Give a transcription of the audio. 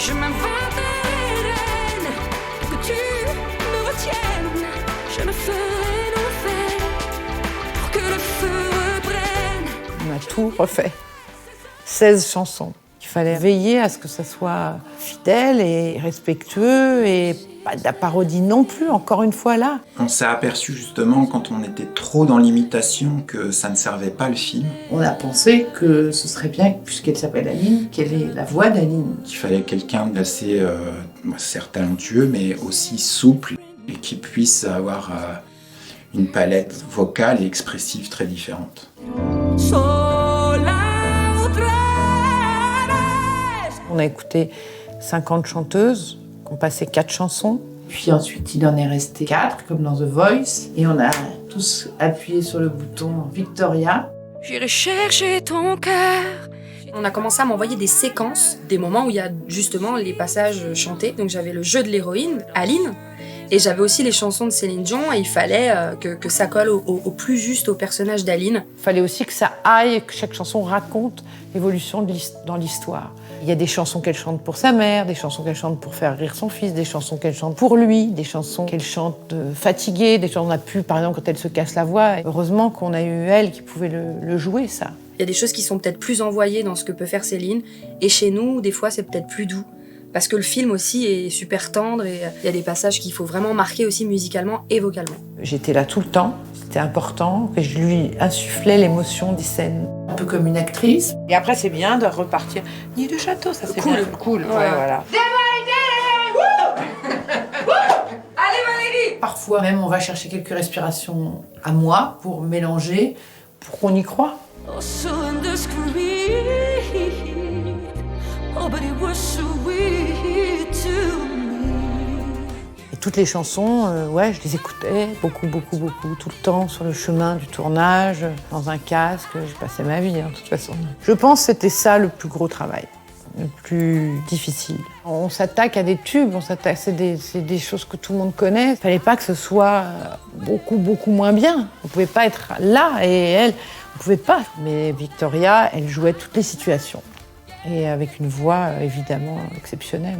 Je m'inventerai des reines pour que tu me retiennes. Je me ferai l'enfer pour que le feu reprenne. On a tout refait. 16 chansons. Il fallait veiller à ce que ça soit fidèle et respectueux et pas de la parodie non plus, encore une fois là. On s'est aperçu justement quand on était trop dans l'imitation que ça ne servait pas le film. On a pensé que ce serait bien, puisqu'elle s'appelle Aline, qu'elle ait la voix d'Aline. Il fallait quelqu'un d'assez, certes talentueux, mais aussi souple et qui puisse avoir une palette vocale et expressive très différente. On a écouté 50 chanteuses, qui ont passé 4 chansons. Puis ensuite, il en est resté 4, comme dans The Voice. Et on a tous appuyé sur le bouton Victoria. J'irai chercher ton cœur. On a commencé à m'envoyer des séquences, des moments où il y a justement les passages chantés. Donc j'avais le jeu de l'héroïne, Aline, et j'avais aussi les chansons de Céline Dion, et il fallait que ça colle au plus juste au personnage d'Aline. Il fallait aussi que ça aille, que chaque chanson raconte l'évolution dans l'histoire. Il y a des chansons qu'elle chante pour sa mère, des chansons qu'elle chante pour faire rire son fils, des chansons qu'elle chante pour lui, des chansons qu'elle chante fatiguée, des chansons qu'on a pu, par exemple, quand elle se casse la voix. Et heureusement qu'on a eu elle qui pouvait le jouer, ça. Il y a des choses qui sont peut-être plus envoyées dans ce que peut faire Céline, et chez nous, des fois, c'est peut-être plus doux. Parce que le film aussi est super tendre, et il y a des passages qu'il faut vraiment marquer aussi musicalement et vocalement. J'étais là tout le temps, c'était important, que je lui insufflais l'émotion des scènes. Un peu comme une actrice. Et après, c'est bien de repartir. Nid de château, ça c'est Cool. bien. Cool. Ouais, voilà. Allez Valérie! Parfois, même, on va chercher quelques respirations à moi pour mélanger, pour qu'on y croie. Oh, so indiscreet. Oh, but it was so weird to me. Et toutes les chansons, je les écoutais beaucoup, tout le temps, sur le chemin du tournage, dans un casque. Je passais ma vie, de toute façon. Je pense que c'était ça le plus gros travail, le plus difficile. On s'attaque à des tubes, c'est des choses que tout le monde connaît. Il ne fallait pas que ce soit beaucoup moins bien. On ne pouvait pas être là, et elle, on ne pouvait pas. Mais Victoria, elle jouait toutes les situations. Et avec une voix, évidemment, exceptionnelle.